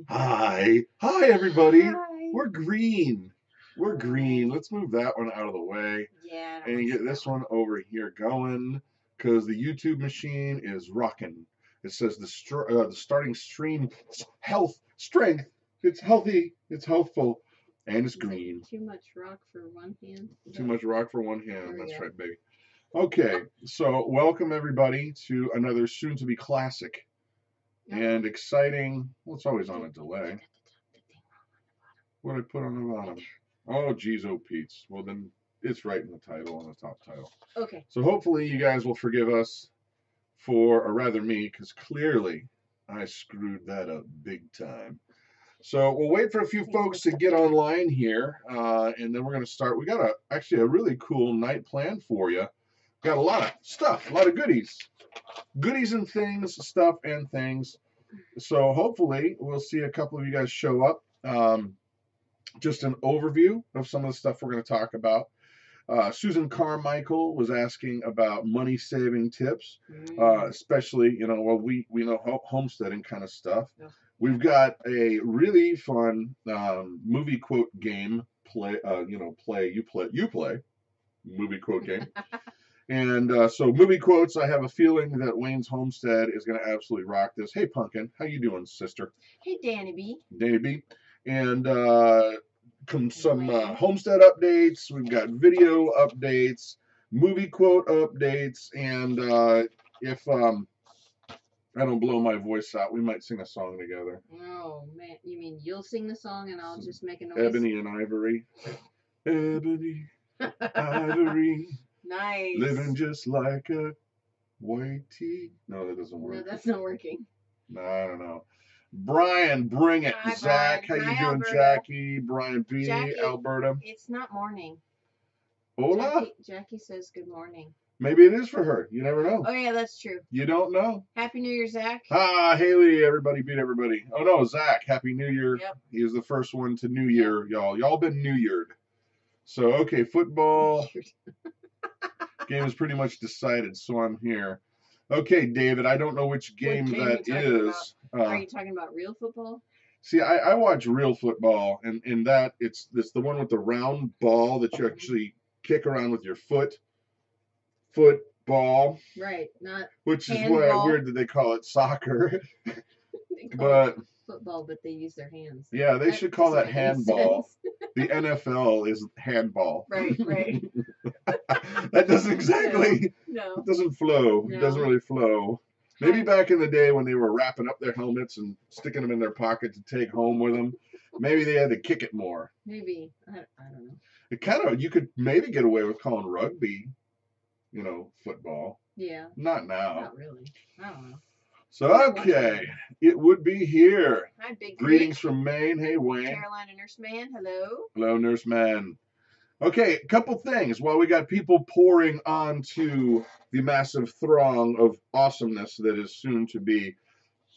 Hi everybody. Hi. We're green. We're green. Let's move that one out of the way Yeah. and get this one over here going because the YouTube machine is rocking. It says the starting stream health strength. It's healthy. It's healthful, and it's green. Too much rock for one hand. Too much rock for one hand. That's go. right, baby. Okay, so welcome everybody to another soon-to-be classic and exciting. Well, it's always on a delay. What did I put on the bottom? Oh, geez, oh, Pete's. Well, then it's right in the title, on the top title. Okay. So hopefully you guys will forgive us for, or rather me, because clearly I screwed that up big time. So we'll wait for a few folks to get online here, and then we're going to start. We got actually a really cool night planned for you. Got a lot of stuff, a lot of goodies. Goodies and things, stuff and things. So hopefully we'll see a couple of you guys show up. Just an overview of some of the stuff we're going to talk about. Susan Carmichael was asking about money saving tips, especially, well, we know homesteading kind of stuff. We've got a really fun movie quote game play, you play movie quote game. And so movie quotes, I have a feeling that Wayne's Homestead is going to absolutely rock this. Hey, Pumpkin, how you doing, sister? Hey, Danny B. Danny B. And some homestead updates. We've got video updates, movie quote updates, and if I don't blow my voice out, we might sing a song together. Oh, man. You mean you'll sing the song and I'll just make a noise? Ebony and Ivory. Ebony, Ivory. Nice. Living just like a white tea. No, that doesn't work. No, that's not working. No, I don't know. Brian, bring it. Hi, Zach, Brian. how you Hi, doing, Alberta. Jackie? Brian B, Jackie, Alberta. It's not morning. Hola. Jackie says good morning. Maybe it is for her. You never know. Oh, yeah, that's true. You don't know. Happy New Year, Zach. Ah, Haley, everybody beat everybody. Oh, no, Zach, Happy New Year. Yep. He was the first one to New Year, y'all. Y'all been New Yeared. So, okay, football. Game is pretty much decided, so I'm here. Okay, David, I don't know which game that is. Are you talking about real football? See, I watch real football, and in that, it's the one with the round ball that you actually kick around with your foot. Football. Right, not which is why weird that they call it soccer. But football, but they use their hands. Yeah, they should call that handball. The NFL is handball. Right. That doesn't exactly. No. It doesn't flow. No. It doesn't really flow. Maybe back in the day when they were wrapping up their helmets and sticking them in their pocket to take home with them, maybe they had to kick it more. Maybe. I don't know. It kind of, you could maybe get away with calling rugby, football. Yeah. Not now. Not really. I don't know. So, okay, it would be here. Hi, Big Greetings from Maine. Hey, Wayne. Carolina Nurse Man. Hello. Hello, Nurse Man. Okay, a couple things. While we got people pouring onto the massive throng of awesomeness that is soon to be,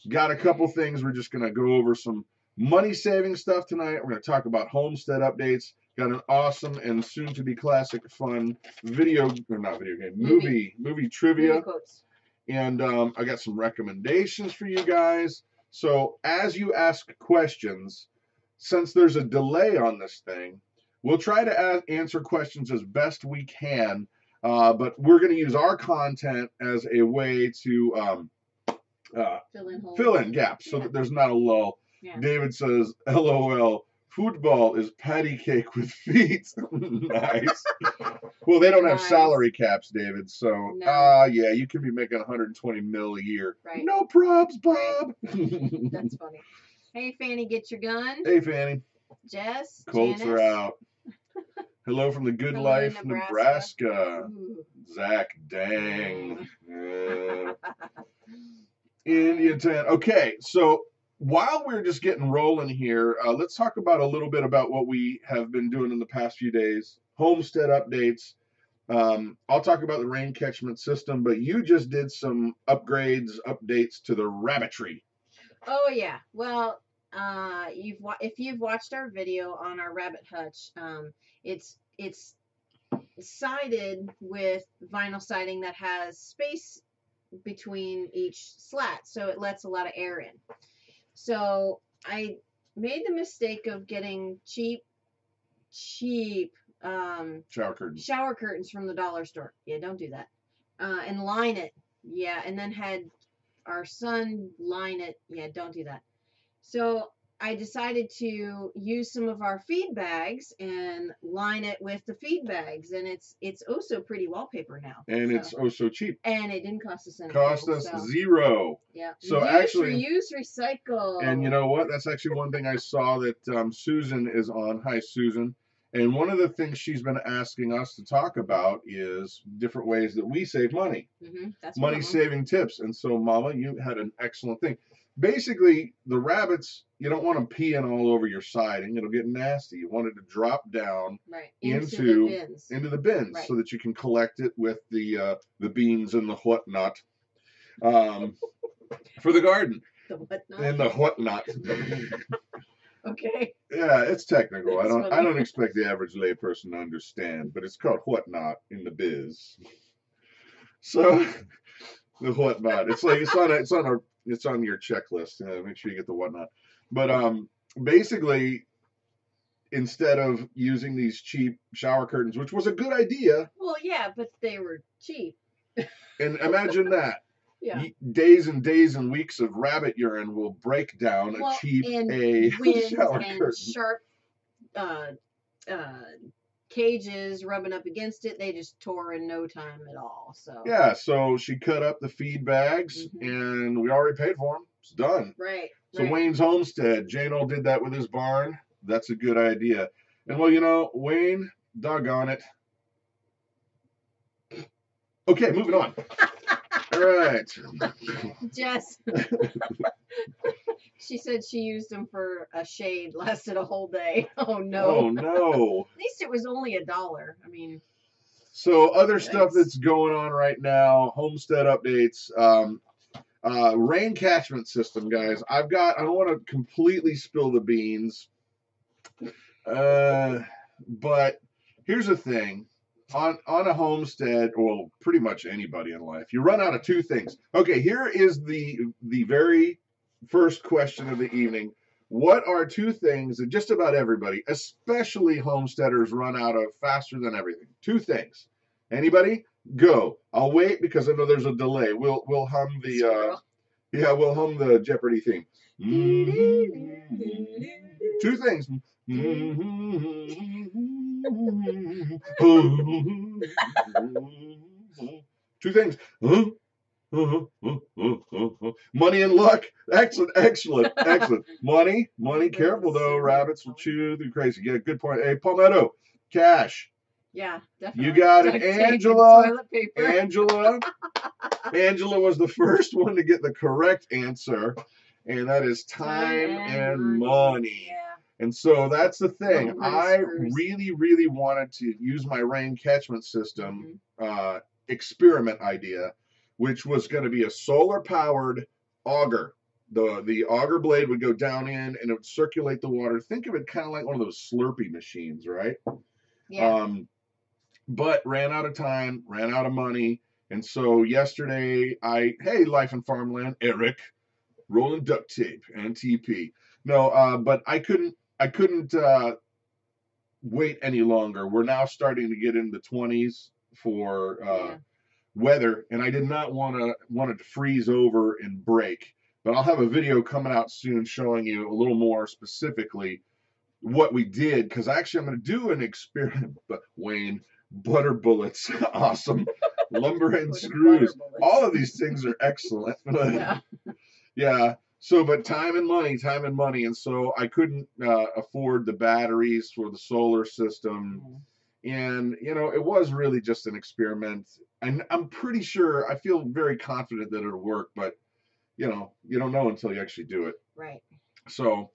got a couple things. We're just going to go over some money-saving stuff tonight. We're going to talk about homestead updates. Got an awesome and soon-to-be classic fun movie trivia. Movie quotes. And I got some recommendations for you guys. So as you ask questions, since there's a delay on this thing, we'll try to answer questions as best we can. But we're going to use our content as a way to fill in gaps so that there's not a lull. Yeah. David says, LOL, football is patty cake with feet. Nice. Well, they don't have salary caps, David. So, yeah, you could be making $120 million a year. Right. No probs, Bob. Right. That's funny. Hey, Fanny, get your gun. Hey, Fanny. Jess. Colts are out. Hello from the good life, Nebraska. Zach, dang. Indian Town. Okay, so while we're just getting rolling here, let's talk about a little bit about what we have been doing in the past few days. Homestead updates. I'll talk about the rain catchment system, but you just did some updates to the rabbitry. Oh yeah. Well, if you've watched our video on our rabbit hutch, it's sided with vinyl siding that has space between each slat, so it lets a lot of air in. So I made the mistake of getting cheap shower curtains from the dollar store. Yeah, don't do that. And line it. Yeah, and then had our son line it. Yeah, don't do that. So I decided to use some of our feed bags and line it with the feed bags, and it's oh so pretty wallpaper now. And it's oh so cheap. And it didn't cost us anything. Cost us $0. Yeah. So reuse, recycle. And you know what? That's actually one thing I saw that Susan is on. Hi, Susan. And one of the things she's been asking us to talk about is different ways that we save money. That's money saving tips. And so, Mama, you had an excellent thing. Basically, the rabbits, you don't want them peeing all over your siding. It'll get nasty. You want it to drop down into the bins right. so that you can collect it with the beans and the whatnot for the garden. The whatnot? And the whatnot. Okay. Yeah, it's technical. I don't expect the average layperson to understand, but it's called whatnot in the biz. So the whatnot. It's like it's on your checklist. Make sure you get the whatnot. But basically, instead of using these cheap shower curtains, which was a good idea. Well, yeah, but they were cheap. And imagine that. Yeah. Days and days and weeks of rabbit urine will break down a cheap shower curtain. Sharp cages rubbing up against it, they just tore in no time at all. So yeah, so she cut up the feed bags, and we already paid for them. It's done. Right. So Wayne's homestead, Jano did that with his barn. That's a good idea. And well, you know, Wayne, doggone it. Okay, moving on. All right. Jess. She said she used them for a shade, lasted a whole day. Oh no. Oh no. At least it was only $1. I mean. So other stuff that's going on right now, homestead updates, rain catchment system, guys. I don't want to completely spill the beans. But here's the thing. On a homestead, well, pretty much anybody in life, you run out of two things. Okay, here is the very first question of the evening. What are two things that just about everybody, especially homesteaders, run out of faster than everything? Two things. Anybody? Go. I'll wait because I know there's a delay. We'll hum the we'll hum the Jeopardy theme. Two things. Two things. Money and luck. Excellent. Money. Careful though, rabbits will chew the crazy. Yeah, good point. Hey, Palmetto, cash. Yeah, definitely. You got it, Angela. Angela was the first one to get the correct answer, and that is time and money. Yeah. And so that's the thing. I really wanted to use my rain catchment system experiment idea, which was going to be a solar powered auger. The auger blade would go down in and it would circulate the water. Think of it kind of like one of those Slurpee machines, right? Yeah. But ran out of time, ran out of money. And so yesterday hey, Life and Farmland, Eric, rolling duct tape and TP. No, but I couldn't wait any longer. We're now starting to get into the 20s for weather, and I did not want it to freeze over and break. But I'll have a video coming out soon showing you a little more specifically what we did, because actually I'm going to do an experiment. But Wayne, butter bullets, awesome. Lumber and screws. All of these things are excellent. Yeah. So, but time and money. And so I couldn't afford the batteries for the solar system. And, you know, it was really just an experiment. And I'm pretty sure, I feel very confident that it'll work, but, you know, you don't know until you actually do it. Right. So,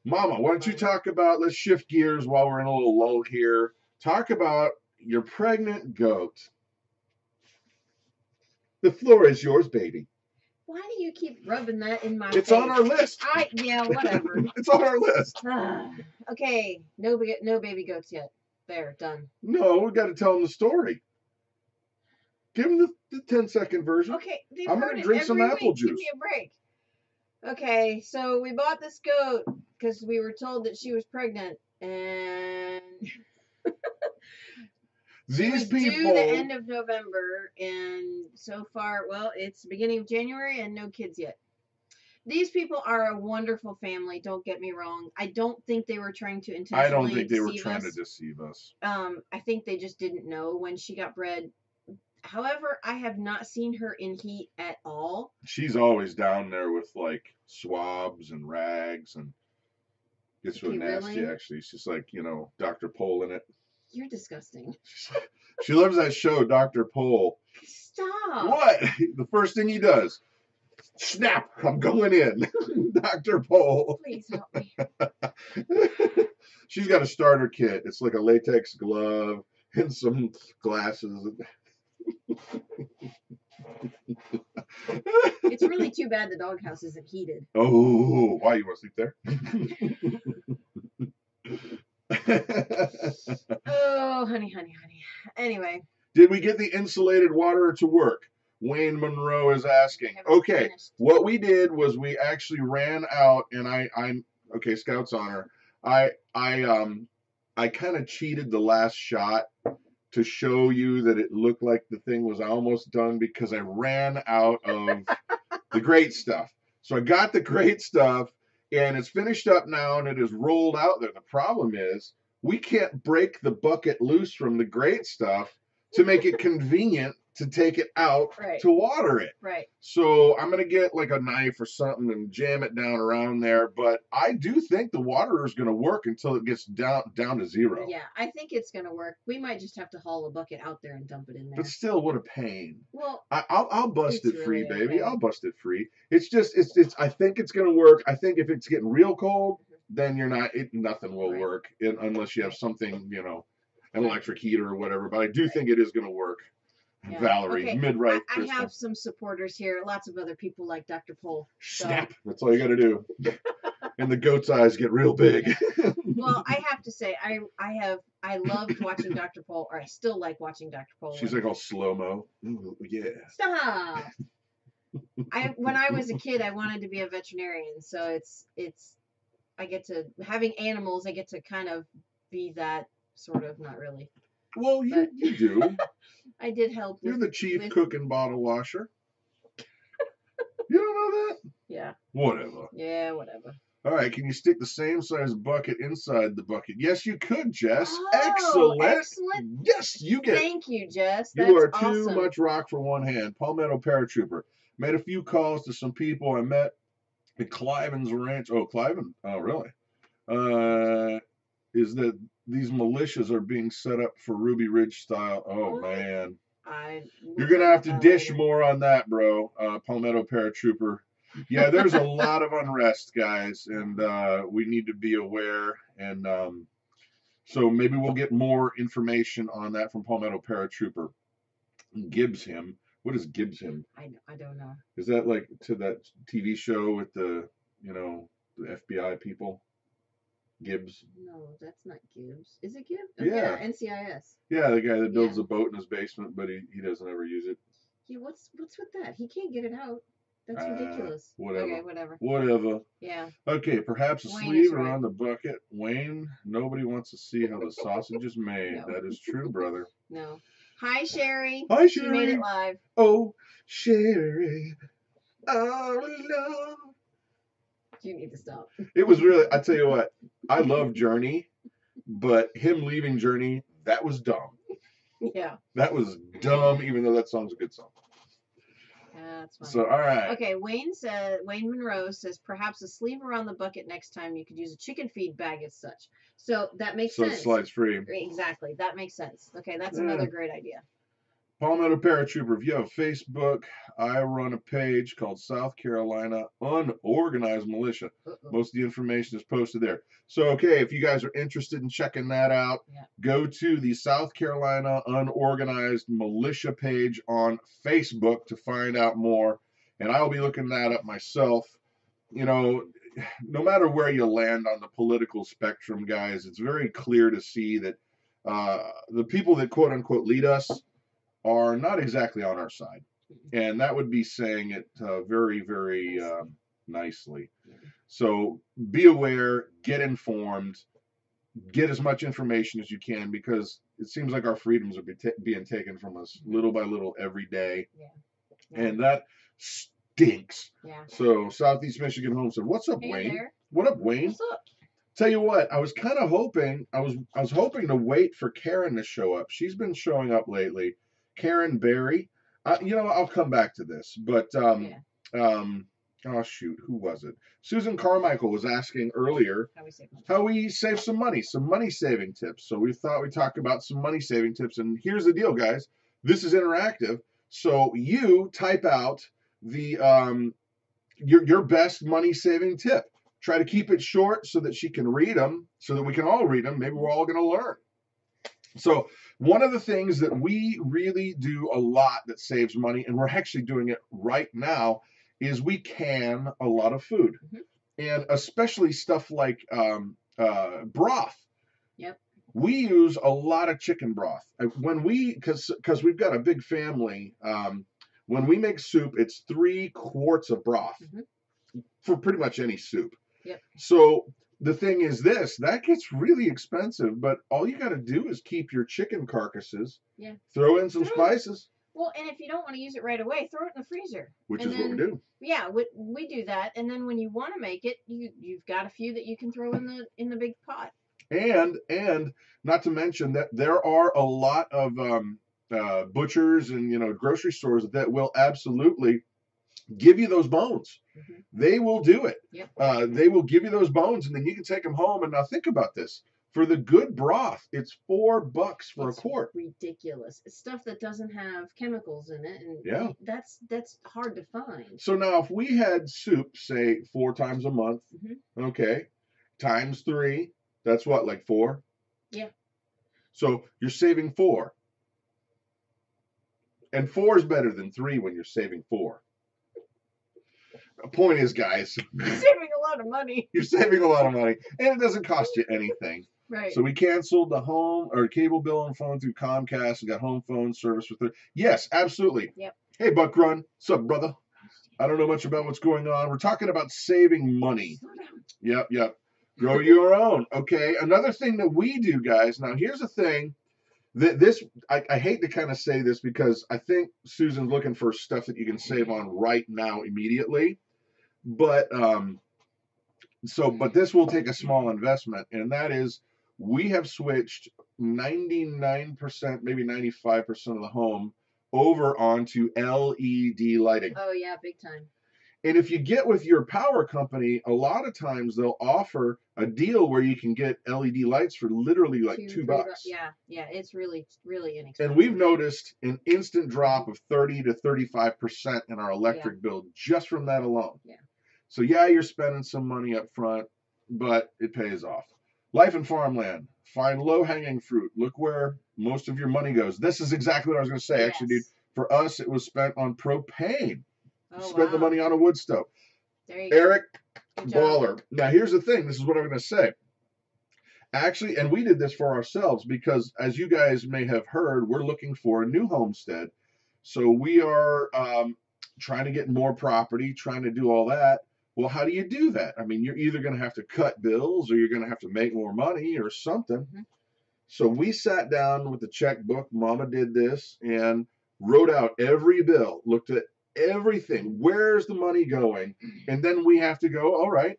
Mama, why don't you talk about, let's shift gears while we're in a little lull here. Talk about your pregnant goat. The floor is yours, baby. Why do you keep rubbing that in my face? It's on our list. Yeah, whatever. It's on our list. Okay, no baby goats yet. There, done. No, we got to tell them the story. Give them the 10-second version. Okay, I'm going to drink some apple juice. Give me a break. Okay, so we bought this goat because we were told that she was pregnant, and she These was due the people, end of November, and so far, well, it's the beginning of January and no kids yet. These people are a wonderful family, don't get me wrong. I don't think they were trying to I don't intentionally think they were deceive trying to us. deceive us. I think they just didn't know when she got bred. However, I have not seen her in heat at all. She's always down there with like swabs and rags, and gets real Okay, nasty really? actually. She's like, Dr. Pole in it. You're disgusting. She loves that show, Dr. Pole. Stop. What? The first thing he does, snap, I'm going in. Dr. Pole. Please help me. She's got a starter kit. It's like a latex glove and some glasses. It's really too bad the doghouse isn't heated. Oh, why, you want to sleep there? Oh, honey. Anyway. Did we get the insulated water to work? Wayne Monroe is asking. Okay, what we did was we actually ran out, and I'm okay. Scout's honor. I kind of cheated the last shot to show you that it looked like the thing was almost done because I ran out of the great stuff. So I got the great stuff, and it's finished up now, and it is rolled out there. The problem is we can't break the bucket loose from the great stuff to make it convenient to take it out to water it. Right. So I'm going to get like a knife or something and jam it down around there. But I do think the water is going to work until it gets down to zero. Yeah, I think it's going to work. We might just have to haul a bucket out there and dump it in there. But still, what a pain. Well, I'll bust it free, really baby. okay. I'll bust it free. It's just, I think it's going to work. I think if it's getting real cold, then nothing will work unless you have something, an electric heater or whatever. But I do think it is going to work. Yeah. Valerie, okay. Midrife. I have some supporters here. Lots of other people like Dr. Pole. Snap. That's all you got to do. And the goat's eyes get real big. Well, I have to say, I loved watching Dr. Pole, or I still like watching Dr. Pole. She's like all slow-mo. Ooh, yeah. Stop. When I was a kid, I wanted to be a veterinarian, so I get to, having animals, I get to kind of be that sort of, not really. Well, you do. I did help. You're the chief cook and bottle washer. You don't know that? Yeah. Whatever. Yeah, whatever. All right, can you stick the same size bucket inside the bucket? Yes, you could, Jess. Oh, Excellent. Yes, you get. Thank you, Jess. You are too much rock for one hand. Palmetto Paratrooper. Made a few calls to some people I met at Cliven's Ranch. Oh, Cliven? Oh, really? Is that these militias are being set up for Ruby Ridge style. Oh, man. You're going to have to dish more on that, bro. Palmetto Paratrooper. Yeah, there's a lot of unrest, guys, and we need to be aware. And so maybe we'll get more information on that from Palmetto Paratrooper. Gibbs him. What is Gibbs him? I don't know. Is that like to that TV show with the FBI people? Gibbs? No, that's not Gibbs. Is it Gibbs? Oh, yeah. NCIS. Yeah, the guy that builds a boat in his basement, but he doesn't ever use it. Yeah, what's with that? He can't get it out. That's ridiculous. Whatever. Okay, whatever. Whatever. Yeah. Okay, perhaps a sleeve around the bucket. Wayne, nobody wants to see how the sausage is made. No. That is true, brother. No. Hi, Sherry. Hi, Sherry. She made it live. Oh, Sherry. Oh, love. You need to stop. It was really, I tell you what, I love Journey, but him leaving Journey, that was dumb. Yeah. That was dumb, even though that song's a good song. That's funny. So, all right. Okay, Wayne Monroe says, perhaps a sleeve around the bucket next time. You could use a chicken feed bag as such. So that makes sense. So it slides free. Exactly. That makes sense. Okay, that's another great idea. Palmetto Paratrooper, if you have Facebook, I run a page called South Carolina Unorganized Militia. Most of the information is posted there. So, okay, if you guys are interested in checking that out, go to the South Carolina Unorganized Militia page on Facebook to find out more. And I'll be looking that up myself. No matter where you land on the political spectrum, guys, it's very clear to see that the people that quote-unquote lead us are not exactly on our side. And that would be saying it very, very nicely. So be aware, get informed, get as much information as you can, because it seems like our freedoms are being taken from us little by little every day. And that stinks. So Southeast Michigan Homestead. What's up, Wayne? There. What up, Wayne? What's up? Tell you what, I was kind of hoping, I was hoping to wait for Karen to show up. She's been showing up lately. Karen Berry. I'll come back to this, but oh shoot, who was it? Susan Carmichael was asking earlier how we save some money saving tips. So we thought we'd talk about some money saving tips. And here's the deal, guys. This is interactive. So you type out the your best money saving tip. Try to keep it short so that she can read them, so that we can all read them. Maybe we're all going to learn. So one of the things that we really do a lot that saves money, and we're actually doing it right now, is we can a lot of food. And especially stuff like broth. Yep. We use a lot of chicken broth. Because we've got a big family, when we make soup, it's 3 quarts of broth for pretty much any soup. Yep. So the thing is that gets really expensive, but all you got to do is keep your chicken carcasses, throw in some spices. Well, and if you don't want to use it right away, throw it in the freezer. Which is what we do. Yeah, we do that, and then when you want to make it, you've got a few that you can throw in the big pot. And not to mention that there are a lot of butchers and grocery stores that will absolutely give you those bones. They will do it. Yep. They will give you those bones, and then you can take them home. And now think about this. For the good broth, it's $4 for a quart. Ridiculous. It's stuff that doesn't have chemicals in it, and that's hard to find. So now if we had soup, say 4 times a month, okay, times 3, that's what, like 4? Yeah. So you're saving 4. And 4 is better than 3 when you're saving 4. The point is, guys, you're saving a lot of money. You're saving a lot of money, and it doesn't cost you anything. Right. So we canceled the home or cable bill and phone through Comcast and got home phone service for 30. Yes, absolutely. Yep. Hey, Buck Run, what's up, brother? I don't know much about what's going on. We're talking about saving money. Yep. Grow your own. Okay. Another thing that we do, guys. Now, here's the thing. I hate to kind of say this because I think Susan's looking for stuff that you can save on right now immediately. But this will take a small investment, and that is we have switched 99%, maybe 95% of the home over onto LED lighting. Oh yeah, big time. And if you get with your power company, a lot of times they'll offer a deal where you can get LED lights for literally like $2. Yeah, it's really, really inexpensive. And we've noticed an instant drop of 30 to 35% in our electric bill just from that alone. Yeah. So you're spending some money up front, but it pays off. Life and farmland. Find low-hanging fruit. Look where most of your money goes. This is exactly what I was going to say. Yes. Actually, dude, for us, it was spent on propane. Spent the money on a wood stove. There you Eric Baller. Now, here's the thing. This is what I'm going to say. Actually, and we did this for ourselves because, as you guys may have heard, we're looking for a new homestead. So we are trying to get more property, trying to do all that. Well, how do you do that? I mean, you're either going to have to cut bills or you're going to have to make more money or something. So we sat down with the checkbook. Mama did this and wrote out every bill, looked at everything. Where's the money going? And then we have to go, all right,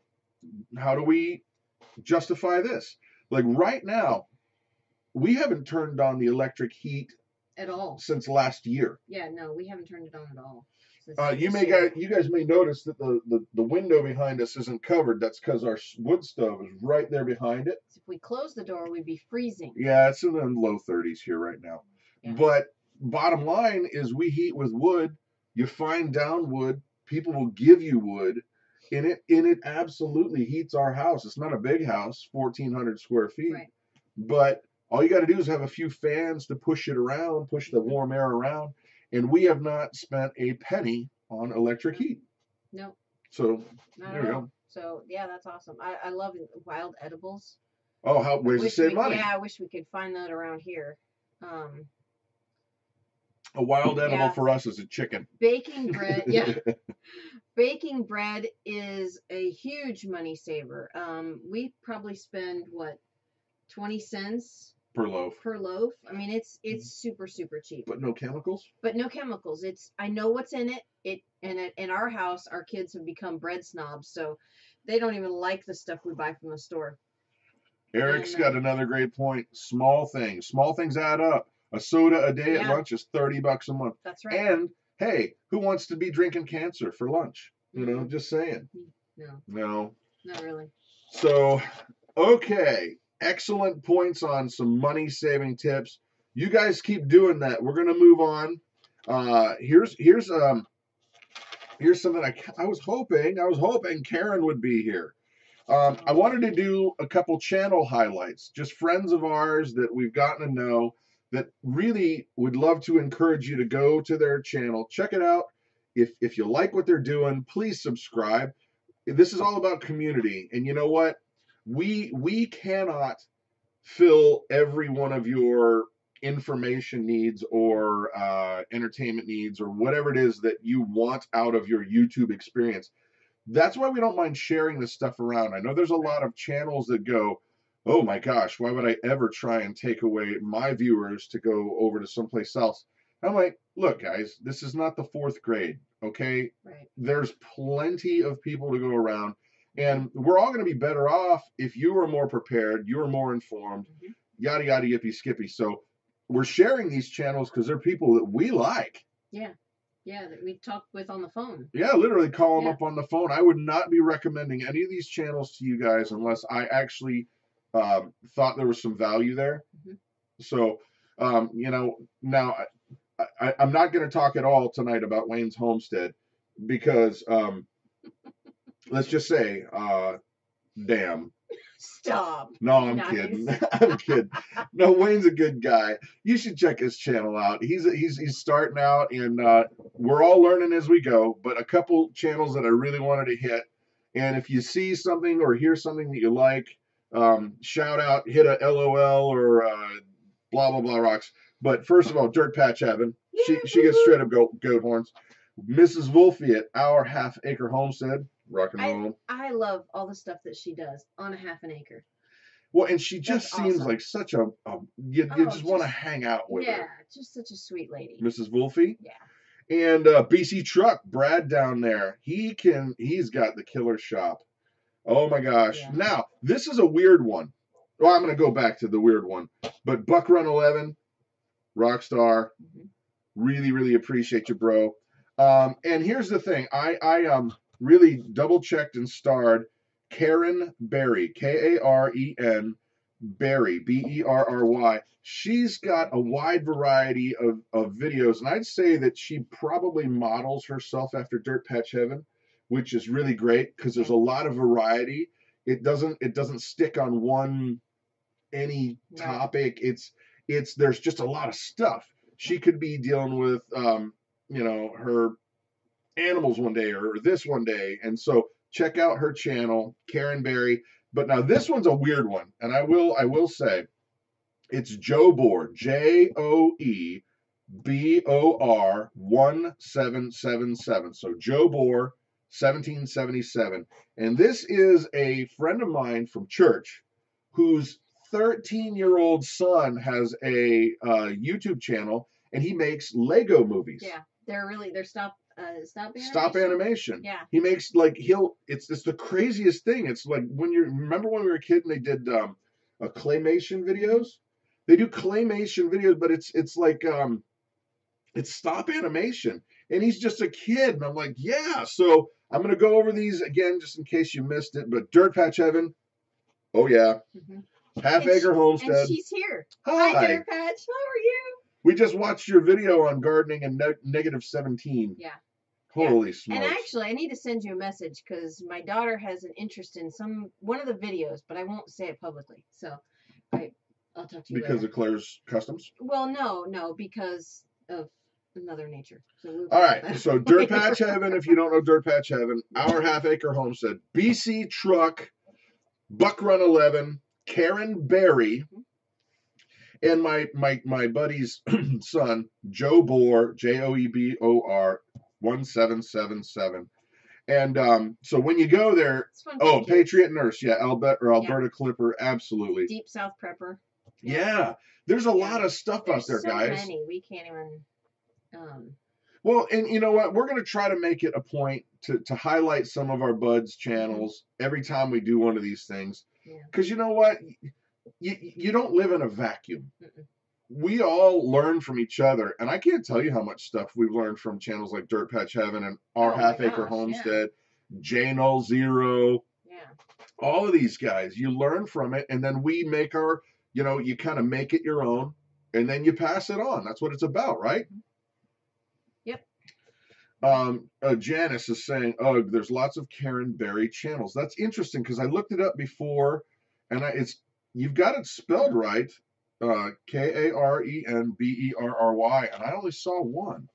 how do we justify this? Like right now, we haven't turned on the electric heat at all since last year. Yeah, no, we haven't turned it on at all. You guys may notice that the window behind us isn't covered. That's because our wood stove is right there behind it. If we close the door, we'd be freezing. Yeah, it's in the low 30s here right now. Yeah. But bottom line is we heat with wood. You find down wood. People will give you wood. And it absolutely heats our house. It's not a big house, 1,400 square feet. Right. But all you got to do is have a few fans to push it around, push the warm air around. And we have not spent a penny on electric heat. No. So there we go. So yeah, that's awesome. I love wild edibles. Oh, ways to save money. Yeah, I wish we could find that around here. A wild edible for us is a chicken. Baking bread. Yeah. Baking bread is a huge money saver. We probably spend what, 20 cents Per loaf. per loaf. I mean, it's super cheap. But no chemicals? But no chemicals. I know what's in it. In our house, our kids have become bread snobs, so they don't even like the stuff we buy from the store. Eric's got another great point. Small things. Small things add up. A soda a day at lunch is $30 a month. That's right. And hey, who wants to be drinking cancer for lunch? You know, just saying. No. Not really. So, okay. Excellent points on some money saving tips. You guys keep doing that. We're gonna move on. Here's something I was hoping Karen would be here. I wanted to do a couple channel highlights, just friends of ours that we've gotten to know that really would love to encourage you to go to their channel, check it out. If you like what they're doing, please subscribe. This is all about community, and you know what? We cannot fill every one of your information needs or entertainment needs or whatever it is that you want out of your YouTube experience. That's why we don't mind sharing this stuff around. I know there's a lot of channels that go, oh my gosh, why would I ever try and take away my viewers to go over to someplace else? I'm like, look, guys, this is not the 4th grade, okay? Right. There's plenty of people to go around, and we're all going to be better off if you are more prepared, you are more informed, yada, yada, yippee, skippy. So we're sharing these channels because they're people that we like. Yeah, that we talk with on the phone. Yeah, literally call them up on the phone. I would not be recommending any of these channels to you guys unless I actually thought there was some value there. So, you know, now I'm not going to talk at all tonight about Wayne's homestead because let's just say, damn. Stop. No, I'm kidding. I'm kidding. No, Wayne's a good guy. You should check his channel out. He's starting out, and we're all learning as we go. But a couple channels that I really wanted to hit. And if you see something or hear something that you like, shout out, hit a LOL or blah blah blah rocks. But first of all, Dirt Patch Heaven. She gets straight up goat horns. Mrs. Wolfie at Our Half Acre Homestead. Rock and roll. I love all the stuff that she does on a half an acre. Well, and she just seems like such a you just want to hang out with her. Yeah, just such a sweet lady. Mrs. Wolfie? Yeah. And BC Truck, Brad down there. He's got the killer shop. Oh my gosh. Yeah. Now, this is a weird one. Well, I'm going to go back to the weird one. But Buck Run 11, Rockstar. Really, really appreciate you, bro. And here's the thing. I really double-checked and starred Karen Berry, Karen Berry, Berry. She's got a wide variety of videos, and I'd say that she probably models herself after Dirt Patch Heaven, which is really great because there's a lot of variety. It doesn't stick on any topic. There's just a lot of stuff. She could be dealing with her animals one day or this one day, and so check out her channel, Karen Berry. But now this one's a weird one, and I will say it's Joe Bohr, JoeBor 1777. So Joe Bohr 1777, and this is a friend of mine from church whose 13-year-old son has a YouTube channel, and he makes Lego movies. Yeah, they're stop animation. Yeah. He makes it's the craziest thing. It's like remember when we were a kid and they did claymation videos? They do claymation videos, but it's like it's stop animation. And he's just a kid, and I'm like, yeah. So I'm gonna go over these again just in case you missed it. But Dirt Patch Heaven, oh yeah. Half Acre Homestead. And she's here. Hi, Dirt Patch. How are you? We just watched your video on gardening and -17. Yeah. Holy smokes. And actually, I need to send you a message because my daughter has an interest in one of the videos, but I won't say it publicly. So I'll talk to you because later. of Claire's customs? Well, no, because of another nature. So all right. So Dirt Patch Heaven, if you don't know Dirt Patch Heaven, Our Half Acre Homestead, BC Truck, Buck Run 11, Karen Berry, and my buddy's son, Joe Bohr, Joebor 1777. And so when you go there, It's fun oh, for kids. Patriot Nurse, yeah, Alberta Clipper, absolutely. Deep South Prepper. Yeah, there's a lot of stuff out there, so guys. Many we can't even. Well, and you know what? We're going to try to make it a point to highlight some of our buds' channels every time we do one of these things. Because you know what? You don't live in a vacuum. We all learn from each other. And I can't tell you how much stuff we've learned from channels like Dirt Patch Heaven and Our Half Acre Homestead, J0, all of these guys. You learn from it, and then we make our, you kind of make it your own, and then you pass it on. That's what it's about, right? Janice is saying, "Ugh, there's lots of Karen Berry channels." That's interesting because I looked it up before, and you've got it spelled right, Karenberry, and I only saw one.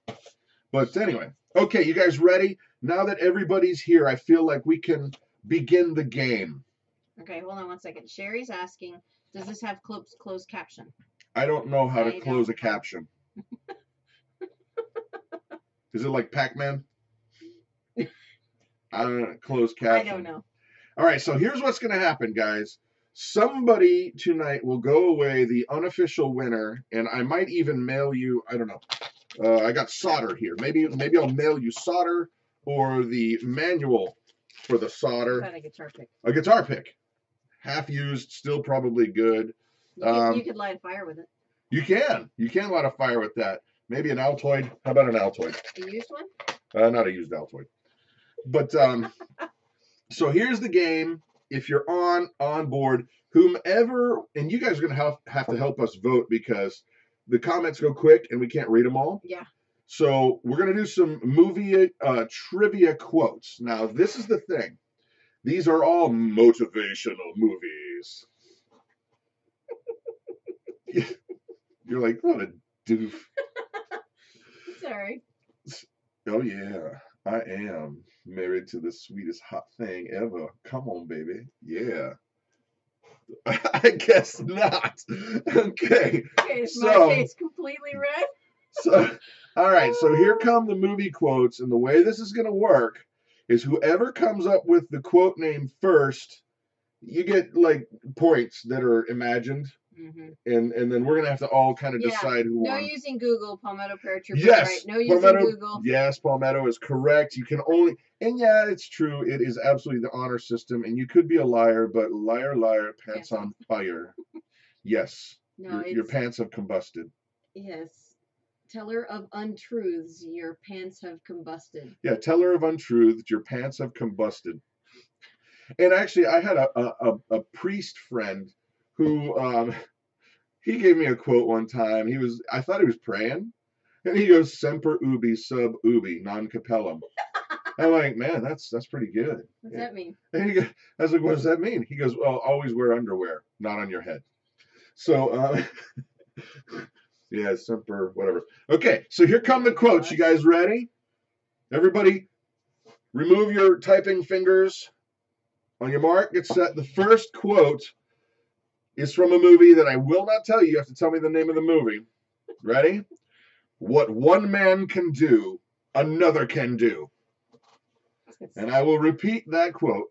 But anyway, okay, you guys ready? Now that everybody's here, I feel like we can begin the game. Okay, hold on one second. Sherry's asking, "Does this have closed caption?" I don't know how to close a caption. Is it like Pac-Man? I don't know. Closed caption. I don't know. All right, so here's what's going to happen, guys. Somebody tonight will go away the unofficial winner, and I might even mail you, I don't know. I got solder here. Maybe I'll mail you solder or the manual for the solder. How about a guitar pick? A guitar pick. Half used, still probably good. You could light a fire with it. You can. You can light a fire with that. Maybe an Altoid. How about an Altoid? A used one? Not a used Altoid. But so here's the game. If you're on board, whomever, and you guys are going to have to help us vote because the comments go quick and we can't read them all. Yeah. So we're going to do some movie trivia quotes. Now, this is the thing. These are all motivational movies. You're like, what a doof. Sorry. Oh, yeah. I am married to the sweetest hot thing ever. Come on, baby. Yeah. I guess not. Okay. Is my face completely red? So, all right. So here come the movie quotes. And the way this is going to work is whoever comes up with the quote name first, you get like points that are imagined. And then we're going to have to all kind of decide who won. No using Google. Palmetto Paratrooper. Yes. Right. No using Google. Yes, Palmetto is correct. You can only, and yeah, it's true. It is absolutely the honor system. And you could be a liar, but liar, liar, pants on fire. Yes. No, your pants have combusted. Yes. Teller of untruths, your pants have combusted. Yeah, teller of untruths, your pants have combusted. And actually, I had a priest friend who he gave me a quote one time. I thought he was praying, and he goes, "Semper ubi sub ubi non capellum." I'm like, man, that's pretty good. What's that mean? And I was like, what does that mean? He goes, well, always wear underwear, not on your head. So yeah, semper whatever. Okay, so here come the quotes. You guys ready? Everybody, remove your typing fingers. On your mark, get set. The first quote is from a movie that I will not tell you. You have to tell me the name of the movie. Ready? What one man can do, another can do. And I will repeat that quote.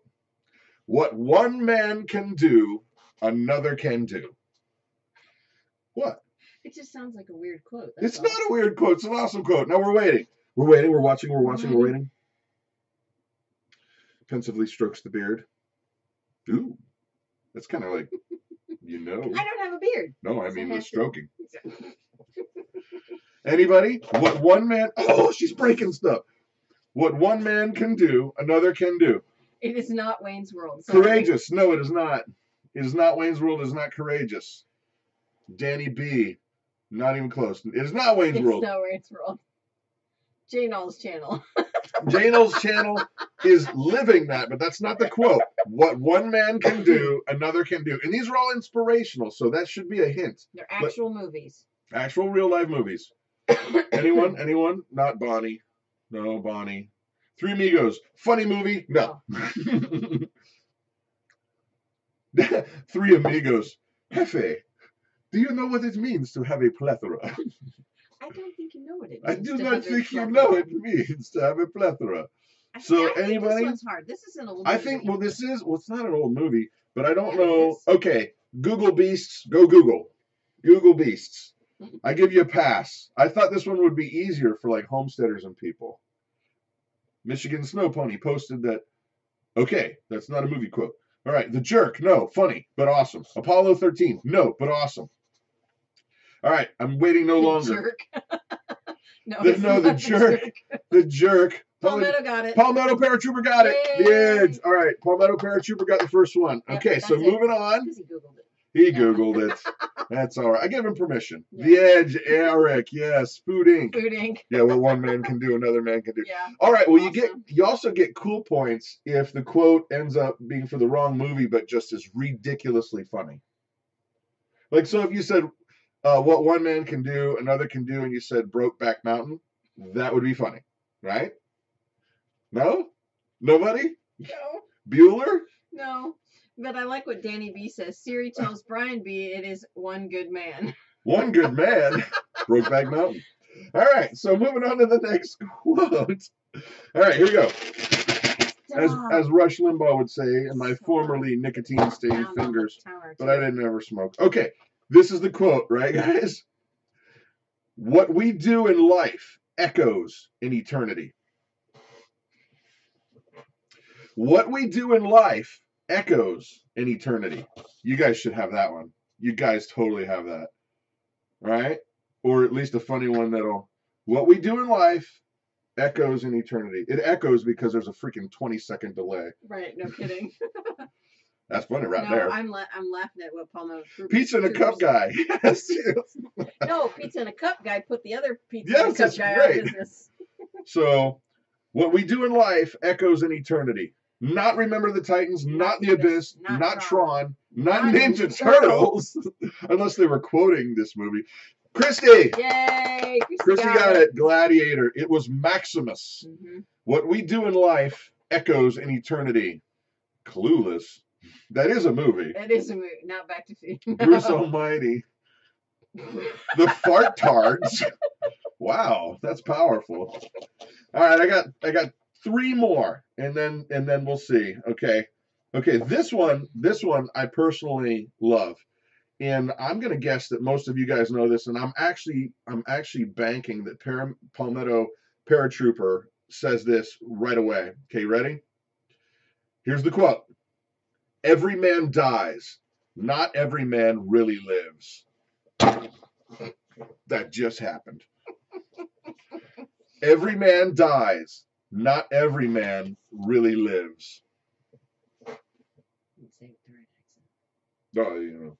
What one man can do, another can do. What? It just sounds like a weird quote. It's not a weird quote. It's an awesome quote. Now we're waiting. We're waiting. We're watching. We're watching. We're waiting. Pensively strokes the beard. Ooh. That's kind of like, you know. I don't have a beard. No, I mean the stroking. Anybody? What one man... Oh, she's breaking stuff. What one man can do, another can do. It is not Wayne's World. Sorry. Courageous. No, it is not. It is not Wayne's World. It is not courageous. Danny B. Not even close. It is not Wayne's World. It's not Wayne's World. J-Noel's channel. J-Noel's channel is living that, but that's not the quote. What one man can do, another can do. And these are all inspirational, so that should be a hint. They're actual movies. Actual real-life movies. Anyone? Anyone? Not Bonnie. No, Bonnie. Three Amigos. Funny movie? No. Three Amigos. Jefe, do you know what it means to have a plethora? I I don't think you know what it I means. do to not have a think you plethora. know it means to have a plethora. So I think anybody? this one's hard. This is an old I movie. think, well, this is, well, it's not an old movie, but I don't Yeah, it know. is. Okay, Google Beasts, go Google. Google Beasts. I give you a pass. I thought this one would be easier for like homesteaders and people. Michigan Snow Pony posted that. Okay, that's not a movie quote. All right, The Jerk, no, funny, but awesome. Apollo 13, no, but awesome. All right, I'm waiting no longer. Jerk. No, The Jerk. The Jerk. Palmetto got it. Palmetto Paratrooper got it. Yay. The Edge. All right, Palmetto Paratrooper got the first one. Yep, Okay, so moving on. Because he Googled it. He Googled it. That's all right. I give him permission. Yeah. The Edge, Eric, yes. Food Inc. Food Inc. Yeah, what one man can do, another man can do. Yeah. All right, well, Awesome. you also get cool points if the quote ends up being for the wrong movie, but just is ridiculously funny. Like, so if you said what one man can do, another can do, and you said Brokeback Mountain, that would be funny, right? No? Nobody? No. Bueller? No. But I like what Danny B says. Siri tells Brian B it is one good man. One good man. Brokeback Mountain. All right, so moving on to the next quote. All right, here we go. As Rush Limbaugh would say, in my formerly nicotine-stained fingers, but I didn't ever smoke. Okay, this is the quote, right, guys? What we do in life echoes in eternity. What we do in life echoes in eternity. You guys should have that one. You guys totally have that. Right? Or at least a funny one that'll... What we do in life echoes in eternity. It echoes because there's a freaking 20-second delay. Right, no kidding. That's funny right no, there. I'm laughing at what Palmetto Pizza in a cup guy. Yes. No, pizza in a cup guy put the other pizza in a cup guy out of business. So, what we do in life echoes in eternity. Not Remember the Titans, not The Abyss, not Tron, not Ninja Turtles, unless they were quoting this movie. Christy! Yay! Christy got it. Gladiator. It was Maximus. Mm-hmm. What we do in life echoes in eternity. Clueless. That is a movie. That is a movie. Not Back to Feet. No. Bruce Almighty. The Fartards. Wow, that's powerful. All right, I got 3 more, and then we'll see. Okay, this one I personally love, and I'm gonna guess that most of you guys know this, and I'm actually banking that Palmetto Paratrooper says this right away. Okay, ready? Here's the quote: "Every man dies, not every man really lives." That just happened. Every man dies, not every man really lives. Oh, you know,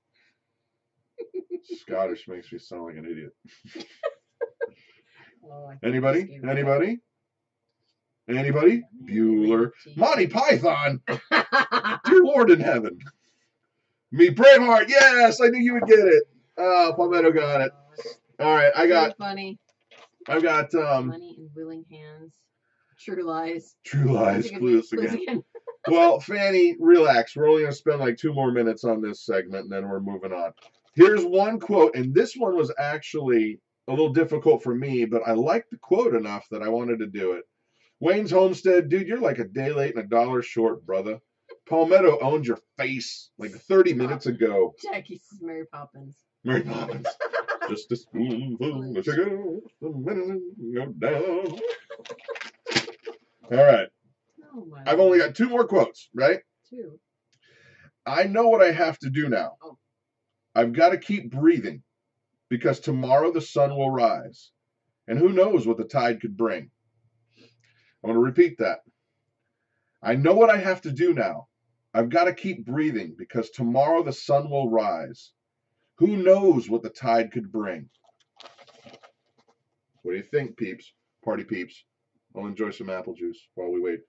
Scottish makes me sound like an idiot. Anybody? Anybody? Anybody? Bueller. Monty Python. Dear Lord in heaven. Me, Braveheart. Yes, I knew you would get it. Oh, Palmetto got it. All right, I got. Funny. I've got Money in willing hands. True lies. True lies. Clueless again. Well, Fanny, relax. We're only going to spend like 2 more minutes on this segment, and then we're moving on. Here's one quote, and this one was actually a little difficult for me, but I liked the quote enough that I wanted to do it. Wayne's Homestead, dude, you're like a day late and $1 short, brother. Palmetto owned your face like 30 minutes ago. Jackie says Mary Poppins. Mary Poppins. Just a spoonful of sugar, the minute go down. All right. Oh my I've only got 2 more quotes, right? 2. I know what I have to do now. Oh. I've got to keep breathing because tomorrow the sun will rise. And who knows what the tide could bring. I'm going to repeat that. I know what I have to do now. I've got to keep breathing because tomorrow the sun will rise. Who knows what the tide could bring? What do you think, peeps? Party peeps. I'll enjoy some apple juice while we wait.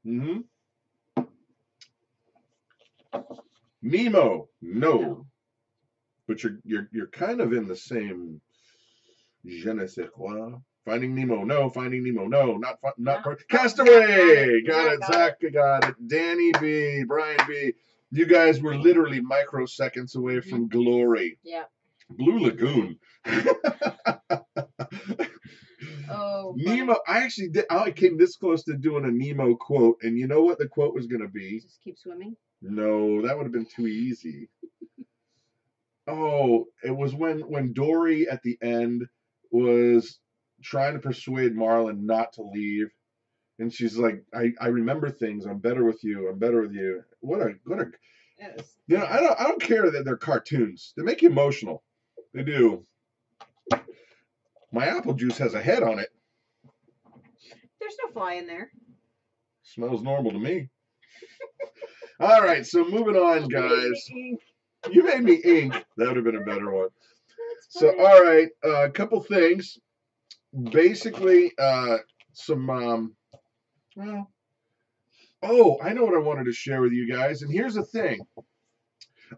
Mm-hmm. Nemo, no. But you're kind of in the same je ne sais quoi. Finding Nemo, no. Finding Nemo, no. Not Castaway. Got it. Zach got it. Danny B. Brian B. You guys were literally microseconds away from glory. Yeah. Blue Lagoon. Oh, Nemo. I came this close to doing a Nemo quote, and you know what the quote was going to be? Just keep swimming. No, that would have been too easy. Oh, it was when Dory at the end was trying to persuade Marlin not to leave, and she's like, "I remember things. I'm better with you. I'm better with you." What a you know. I don't care that they're cartoons. They make you emotional. They do. My apple juice has a head on it. There's no fly in there. Smells normal to me. All right, so moving on, guys. You made me ink. That would have been a better one. So, all right, a couple things. Basically, some, well, oh, I know what I wanted to share with you guys. And here's the thing.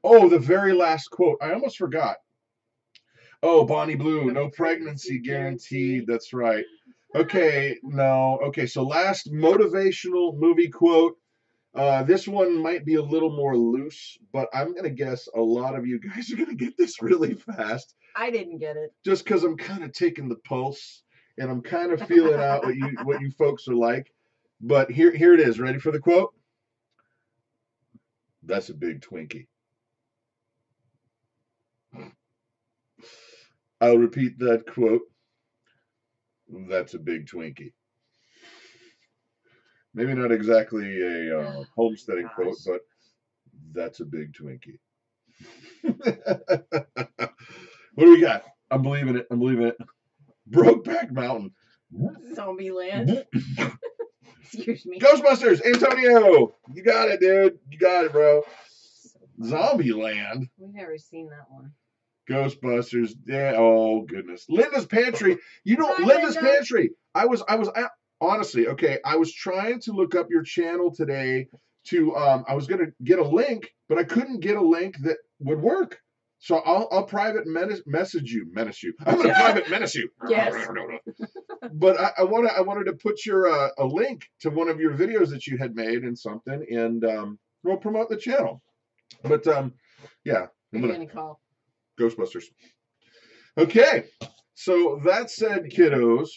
Oh, the very last quote. I almost forgot. Oh, Bonnie Blue, no pregnancy guaranteed. That's right. Okay, no. Okay, so last motivational movie quote. This one might be a little more loose, but I'm going to guess a lot of you guys are going to get this really fast. I didn't get it. Just because I'm kind of taking the pulse and I'm kind of feeling out what you folks are like. But here it is. Ready for the quote? That's a big Twinkie. I'll repeat that quote. That's a big Twinkie. Maybe not exactly a homesteading quote, but that's a big Twinkie. What do we got? I'm believing it. I'm believing it. Brokeback Mountain. Zombieland. Excuse me. Ghostbusters, Antonio. You got it, dude. You got it, bro. Zombieland. We've never seen that one. Ghostbusters. Yeah. Oh goodness. Linda's Pantry. You know, Linda's Pantry. I was honestly, okay, I was trying to look up your channel today to I was gonna get a link, but I couldn't get a link that would work. So I'll private message you. I'm gonna private menace you. Yes. But I wanted to put your a link to one of your videos that you had made and something, and we'll promote the channel. But yeah, I'm gonna call Ghostbusters. Okay, so that said, kiddos,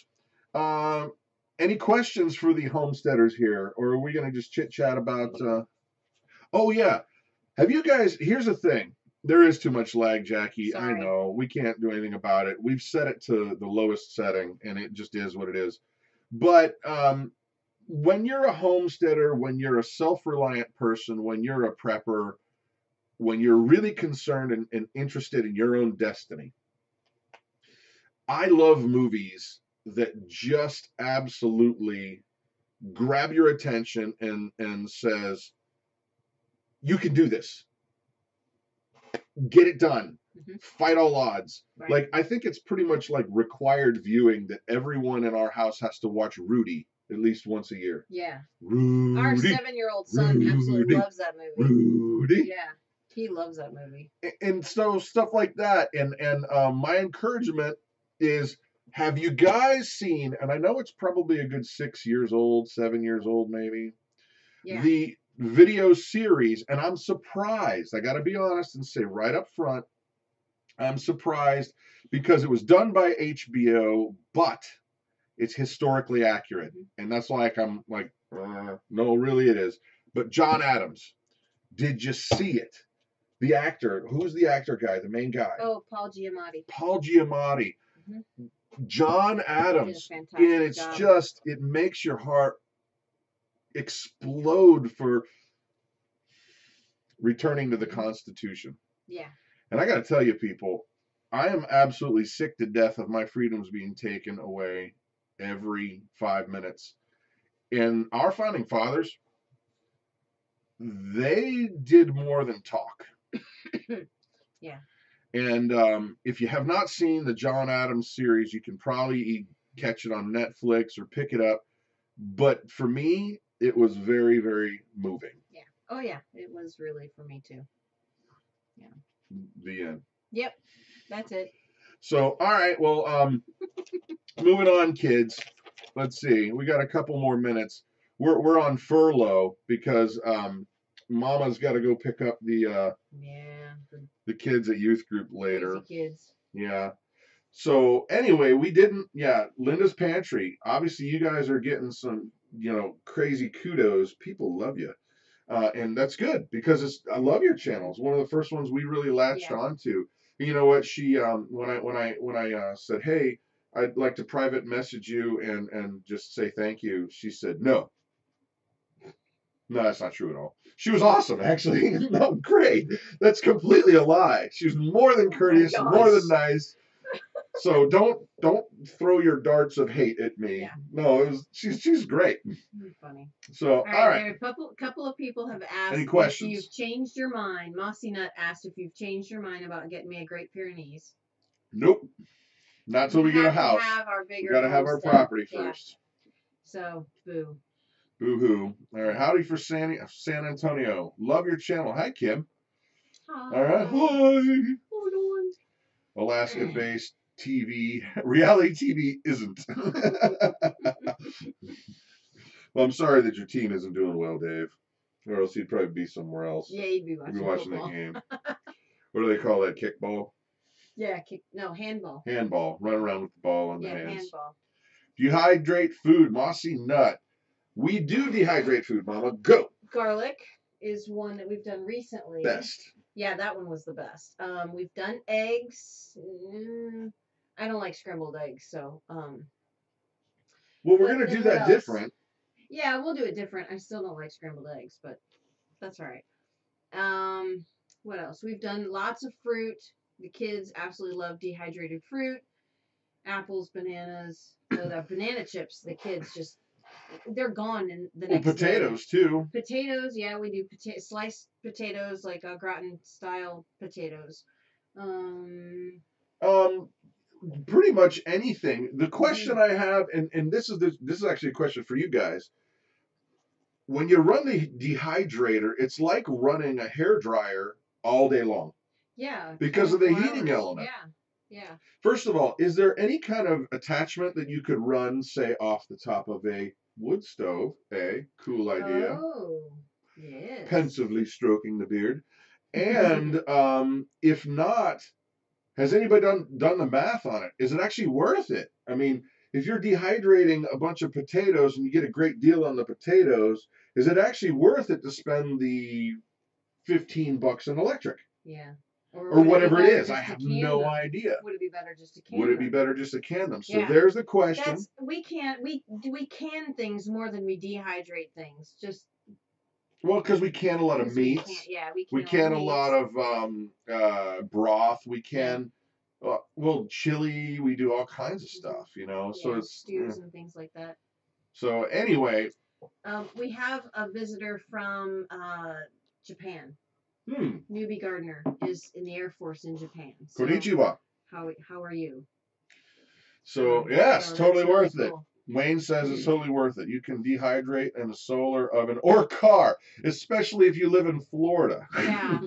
any questions for the homesteaders here, or are we gonna just chit chat about? Oh yeah, have you guys? Here's the thing. There is too much lag, Jackie. Sorry. I know. We can't do anything about it. We've set it to the lowest setting, and it just is what it is. But when you're a homesteader, when you're a self-reliant person, when you're a prepper, when you're really concerned and interested in your own destiny, I love movies that just absolutely grab your attention and says, you can do this. Get it done. Mm-hmm. Fight all odds. Right. Like, I think it's pretty much like required viewing that everyone in our house has to watch Rudy at least once a year. Yeah. Rudy. Our 7-year-old son absolutely loves that movie. Rudy. Yeah. He loves that movie. And so stuff like that. And my encouragement is, have you guys seen, and I know it's probably a good 6 years old, 7 years old maybe, yeah, the video series, and I'm surprised, I got to be honest and say right up front, I'm surprised because it was done by HBO, but it's historically accurate. And that's like, I'm like, no, really it is. But John Adams, did you see it? The actor, who's the actor guy, the main guy? Oh, Paul Giamatti. Paul Giamatti. Mm-hmm. John Adams. And it's job. Just, it makes your heart explode for returning to the Constitution. Yeah. And I got to tell you, people, I am absolutely sick to death of my freedoms being taken away every 5 minutes. And our founding fathers, they did more than talk. Yeah. And if you have not seen the John Adams series, you can probably catch it on Netflix or pick it up. But for me, it was very, very moving. Yeah. Oh, yeah. It was really for me, too. Yeah. The end. Yep. That's it. So, all right. Well, moving on, kids. Let's see. We got a couple more minutes. We're on furlough because Mama's got to go pick up the yeah, the kids at youth group later. Crazy kids. Yeah. So anyway, Linda's Pantry. Obviously, you guys are getting some, crazy kudos. People love you. And that's good because I love your channel. It's one of the first ones we really latched onto. You know what? She when I said, hey, I'd like to private message you and just say thank you. She said no. No, that's not true at all. She was awesome, actually. No, great. That's completely a lie. She was more than courteous, more than nice. So don't throw your darts of hate at me. Yeah. No, she's great. Funny. So all right. There are a couple of people have asked Any questions? if you've changed your mind. Mossy Nut asked if you've changed your mind about getting me a Great Pyrenees. Nope. Not till we get a house. We gotta have our property first. So boo. Boo-hoo. All right. Howdy for San Antonio. Love your channel. Hi, Kim. Hi. All right. Hi. Hold on. Alaska-based TV. Reality TV isn't. Well, I'm sorry that your team isn't doing well, Dave. Or else he'd probably be somewhere else. Yeah, he'd be watching that game. What do they call that? Kickball? Yeah, handball. Handball. Run around with the ball on the hands. Yeah, handball. Dehydrate food. Mossy Nut. We do dehydrate food, Mama. Go. Garlic is one that we've done recently. Best. Yeah, that one was the best. We've done eggs. I don't like scrambled eggs, so. Well, we're gonna do that different. Yeah, we'll do it different. I still don't like scrambled eggs, but that's all right. What else? We've done lots of fruit. The kids absolutely love dehydrated fruit. Apples, bananas. The banana chips. The kids just. They're gone in the next potatoes day. Too. Potatoes, yeah, we do sliced potatoes, like gratin style potatoes. Pretty much anything. The question I have, and this is actually a question for you guys. When you run the dehydrator, it's like running a hairdryer all day long. Yeah. Because of the heating element. Yeah. First of all, is there any kind of attachment that you could run, say, off the top of a wood stove? Cool idea. Oh, yes. Pensively stroking the beard. And if not, has anybody done the math on it? Is it actually worth it? I mean, if you're dehydrating a bunch of potatoes and you get a great deal on the potatoes, is it actually worth it to spend the $15 in electric? Yeah. Or whatever it is. I have no idea. Would it be better just to can them? Would it be better just to can them? So there's the question. We can things more than we dehydrate things. Just because we can a lot of meats. We can a lot of broth. We can chili. We do all kinds of stuff, so it's stews and things like that. So anyway, we have a visitor from Japan. Newbie Gardner is in the Air Force in Japan. So Konnichiwa. How are you? So yes, totally worth it. Wayne says it's totally worth it. You can dehydrate in a solar oven or car, especially if you live in Florida. Yeah.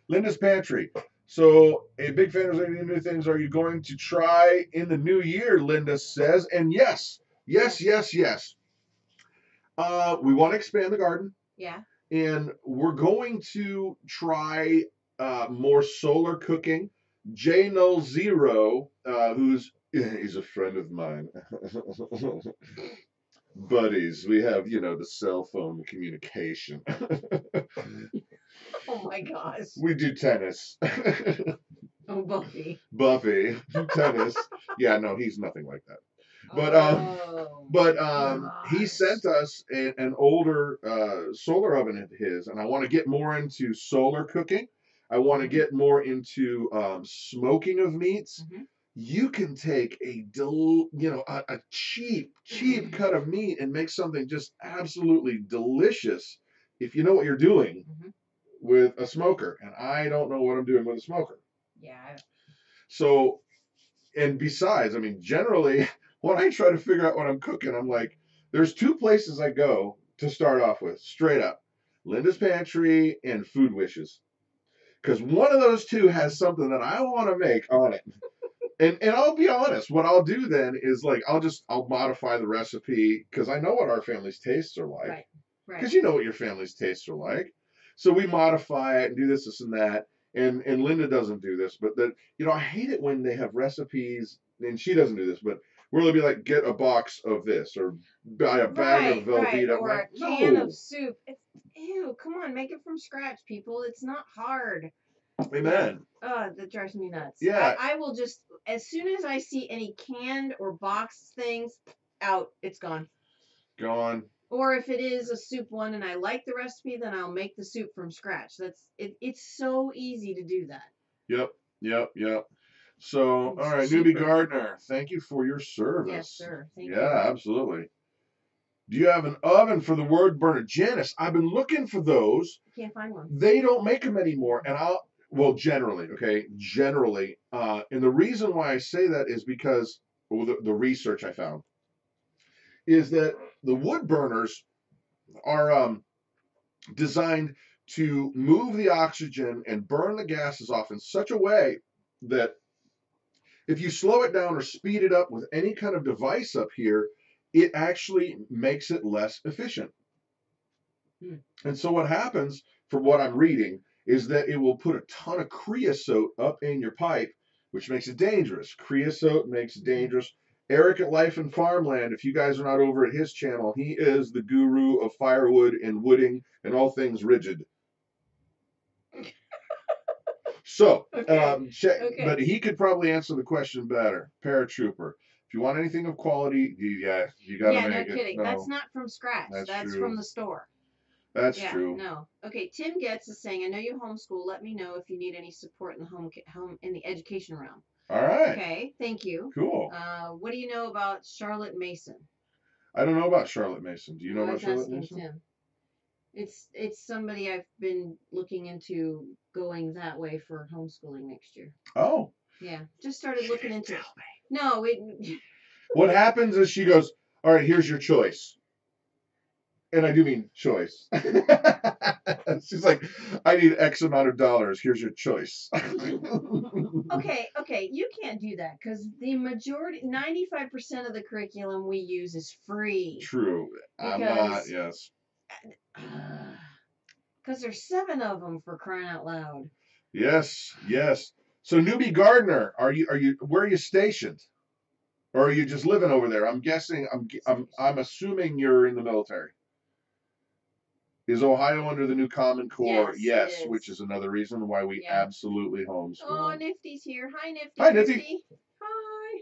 Linda's Pantry. So, a big fan of any new things are you going to try in the new year, Linda says. And yes. We want to expand the garden. Yeah. And we're going to try more solar cooking. J0, he's a friend of mine. Buddies, we have, the cell phone communication. Oh my gosh. We do tennis. Oh, Buffy, tennis. Yeah, no, he's nothing like that. But he sent us an older solar oven of his, and I want to get more into solar cooking. I want to get more into smoking of meats. Mm-hmm. You can take a cheap cut of meat and make something just absolutely delicious if you know what you're doing with a smoker. And I don't know what I'm doing with a smoker. Yeah. So, and besides, I mean, generally, when I try to figure out what I'm cooking, I'm like, there's two places I go to start off with, straight up. Linda's Pantry and Food Wishes. Because one of those two has something that I want to make on it. And I'll be honest, what I'll do then is I'll modify the recipe because I know what our family's tastes are like. Right. Because you know what your family's tastes are like. So we modify it and do this and that. and Linda doesn't do this, but that, you know, I hate it when they have recipes, and she doesn't do this, but where they'll be like, get a box of this or buy a bag of Velveeta. Or like, a can no. of soup. Ew, come on, make it from scratch, people. It's not hard. Amen. Oh, that drives me nuts. Yeah. I will just, as soon as I see any canned or boxed things, out, it's gone. Gone. Or if it is a soup one and I like the recipe, then I'll make the soup from scratch. That's it. It's so easy to do that. Yep. So, It's all right, cheaper. Newbie Gardener, thank you for your service. Yes, sir. Thank you. Yeah, absolutely. Do you have an oven for the wood burner? Janice, I've been looking for those. Can't find one. They don't make them anymore. And well, generally, okay, generally. And the reason why I say that is because the research I found is that the wood burners are designed to move the oxygen and burn the gases off in such a way that if you slow it down or speed it up with any kind of device up here, it actually makes it less efficient. And so what happens, from what I'm reading, is that it will put a ton of creosote up in your pipe, which makes it dangerous. Creosote makes it dangerous. Eric at Life and Farmland, if you guys are not over at his channel, he is the guru of firewood and wooding and all things rigid. So, but he could probably answer the question better. Paratrooper, if you want anything of quality, you got to make it. No kidding. No, That's not from scratch. That's from the store. That's true. No. Okay, Tim Getz is saying, I know you homeschool. Let me know if you need any support in the home in the education realm. All right. Okay, thank you. Cool. What do you know about Charlotte Mason? I don't know about Charlotte Mason. Do you know about Charlotte Mason? Tim. It's somebody I've been looking into going that way for homeschooling next year. Oh. Yeah, just started looking into it. No, What happens is she goes, all right, here's your choice. And I do mean choice. She's like, I need X amount of dollars. Here's your choice. Okay, you can't do that because the majority, 95% of the curriculum we use is free. True. I'm not, yes. Because there's 7 of them, for crying out loud. Yes. So Newbie Gardener, are you where are you stationed? Or are you just living over there? I'm guessing, I'm assuming you're in the military. Is Ohio under the new Common Core? Yes, which is another reason why we absolutely homeschool. Oh, Nifty's here. Hi, Nifty. Hi, Nifty. Hi.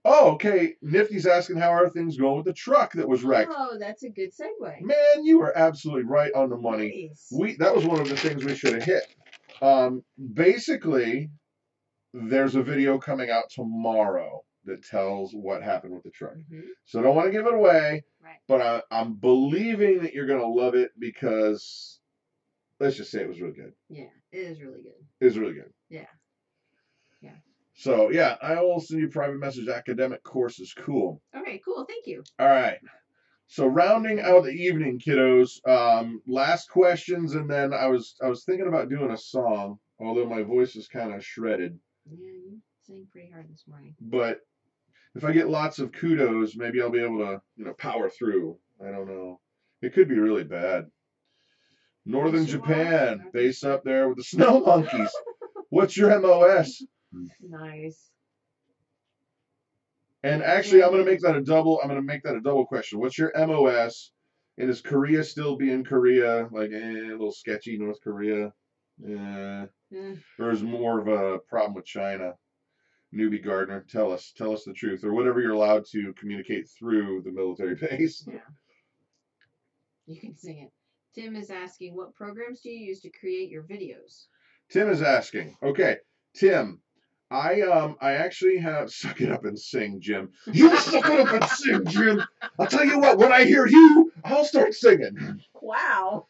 Oh, okay. Nifty's asking how are things going with the truck that was wrecked. Oh, that's a good segue. Man, you were absolutely right on the money. Nice. That was one of the things we should have hit. Basically, there's a video coming out tomorrow that tells what happened with the truck. So I don't want to give it away, but I'm believing that you're going to love it because, let's just say it was really good. Yeah, it is really good. It is really good. Yeah. So, yeah, I will send you a private message. Academic course is cool. Okay, cool. Thank you. All right. So rounding out the evening, kiddos, last questions, and then I was thinking about doing a song, although my voice is kind of shredded. Yeah, you sang pretty hard this morning. But if I get lots of kudos, maybe I'll be able to, power through. I don't know. It could be really bad. Northern Japan, base up there with the snow monkeys. What's your MOS? Nice. And actually, I'm gonna make that a double question. What's your MOS? And is Korea still being Korea? Like, a little sketchy, North Korea? Or is more of a problem with China? Newbie Gardener, tell us the truth, or whatever you're allowed to communicate through the military base. Yeah. You can sing it. Tim is asking, what programs do you use to create your videos? Tim is asking. Okay, Tim, I actually have. Suck it up and sing, Jim. You suck it up and sing, Jim. I'll tell you what. When I hear you, I'll start singing. Wow.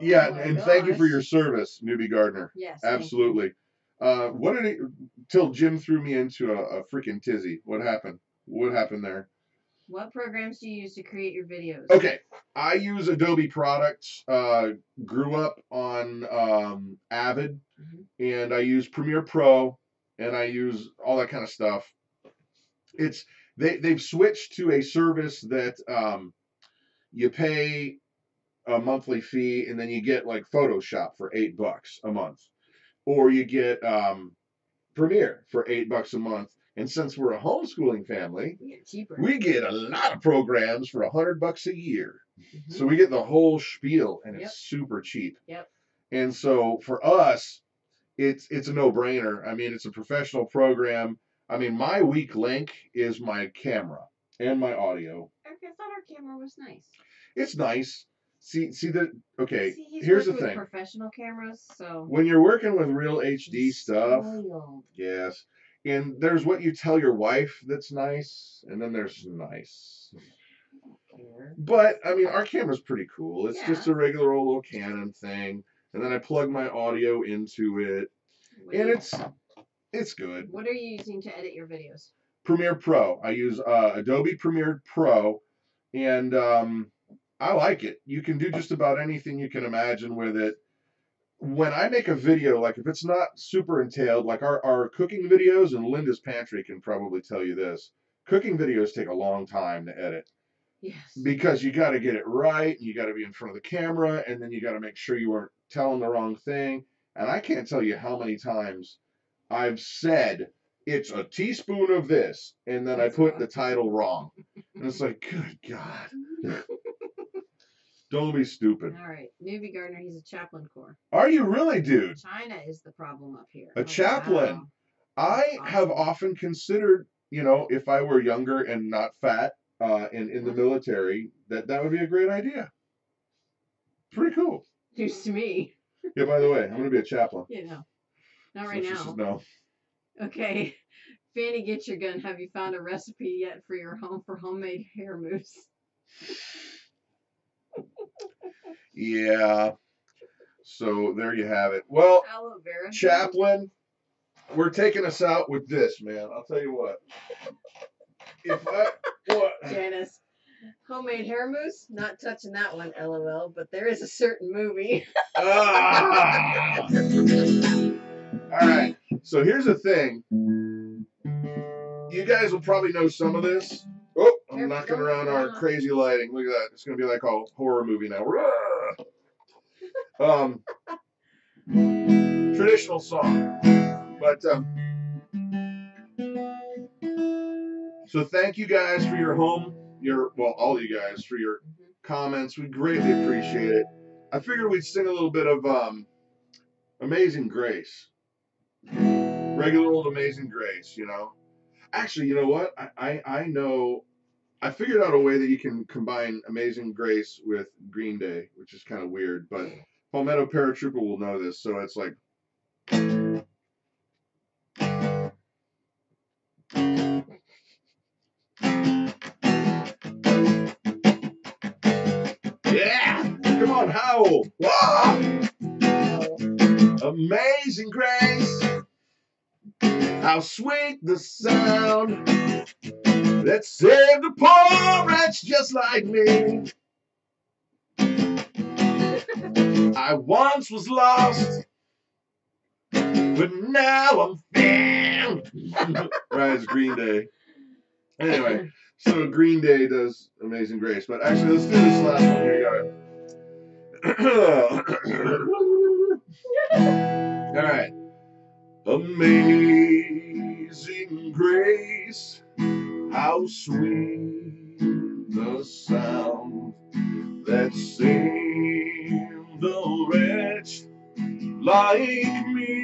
Yeah, and thank you for your service, Newbie Gardener. Yes, absolutely. Till Jim threw me into a freaking tizzy. What happened? What happened there? What programs do you use to create your videos? Okay, I use Adobe products. Grew up on Avid, and I use Premiere Pro, and I use all that kind of stuff. They've switched to a service that you pay a monthly fee, and then you get like Photoshop for $8 a month, or you get Premiere for $8 a month. And since we're a homeschooling family, cheaper. We get a lot of programs for $100 a year. Mm-hmm. So we get the whole spiel, and it's super cheap. Yep. And so for us, it's a no-brainer. I mean, it's a professional program. I mean, my weak link is my camera and my audio. I thought our camera was nice. It's nice. See okay, he's here's the with thing. Professional cameras, so when you're working with real HD stuff, spoiled. Yes. And there's what you tell your wife that's nice, and then there's nice. But I mean, our camera's pretty cool. It's just a regular old little Canon thing, and then I plug my audio into it, and it's good. What are you using to edit your videos? Premiere Pro. I use Adobe Premiere Pro, and I like it. You can do just about anything you can imagine with it. When I make a video, like if it's not super entailed, like our cooking videos, and Linda's Pantry can probably tell you this, cooking videos take a long time to edit. Yes. Because you got to get it right, and you got to be in front of the camera, and then you got to make sure you aren't telling the wrong thing. And I can't tell you how many times I've said, it's a teaspoon of this, and then I put the title wrong. And it's like, good God. Don't be stupid. All right. Newbie gardener, he's a chaplain corps. Are you really, dude? China is the problem up here. A chaplain. Wow. I have often considered, if I were younger and not fat and in the military, that would be a great idea. Pretty cool. News to me. Yeah, by the way, I'm going to be a chaplain. Yeah, no. Not right now. Says no. Okay. Fanny, get your gun. Have you found a recipe yet for your homemade hair mousse? Yeah. So there you have it. Well, aloe vera. Chaplain, we're taking us out with this, man. I'll tell you what. Janice, homemade hair mousse? Not touching that one, LOL. But there is a certain movie. All right. So here's the thing. You guys will probably know some of this. Oh, I'm knocking around our crazy lighting. Look at that. It's going to be like a horror movie now. Traditional song. But, so thank you guys for your all you guys for your comments. We greatly appreciate it. I figured we'd sing a little bit of Amazing Grace. Regular old Amazing Grace, Actually, you know what? I know. I figured out a way that you can combine Amazing Grace with Green Day, which is kind of weird, but Palmetto Paratrooper will know this. So it's like. Yeah! Come on, howl! Whoa! Amazing Grace, how sweet the sound that saved a poor wretch just like me. I once was lost, but now I'm found. Right, it's Green Day. Anyway, so Green Day does Amazing Grace, but actually, let's do this last one here, guys. All right. Amazing Grace, how sweet the sound that saved a wretch like me.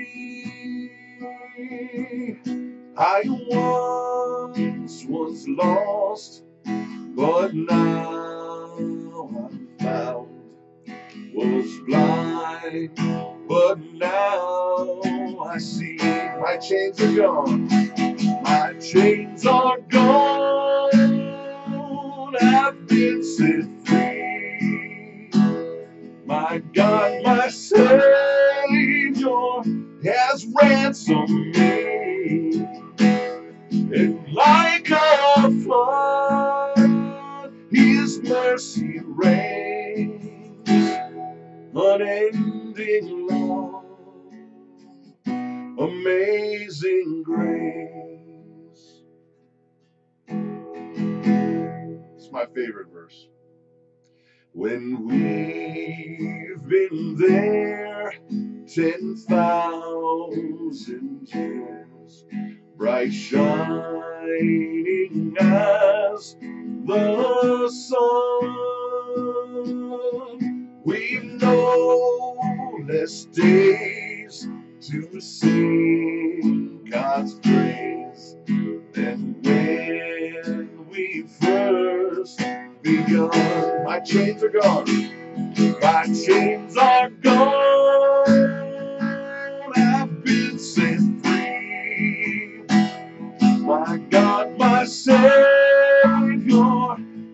I once was lost, but now I'm found. Was blind, but now I see. My chains are gone. My chains are gone. I've been set free. My God, my Savior has ransomed me. And like a flood, His mercy reigns. Unending love, amazing grace. It's my favorite verse. when we've been there 10,000 years, bright shining as the sun. We've no less days to sing God's praise than when we first begun. My chains are gone. My chains are gone. I've been set free. My God, my Savior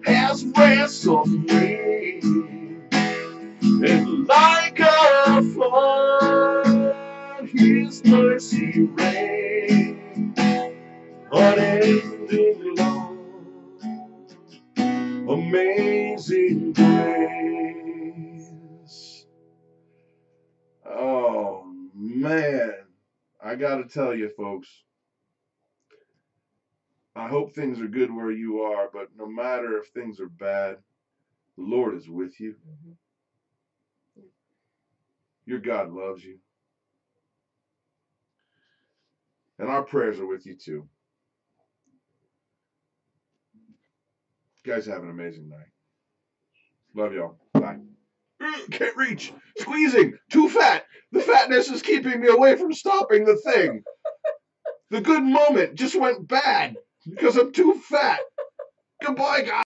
has ransomed me. And like a flood, His mercy reigns. Unending love, amazing grace. Oh man, I gotta tell you folks, I hope things are good where you are, but no matter if things are bad, the Lord is with you. Your God loves you. And our prayers are with you too. You guys have an amazing night. Love y'all. Bye. Can't reach. Squeezing. Too fat. The fatness is keeping me away from stopping the thing. The good moment just went bad because I'm too fat. Goodbye, guys.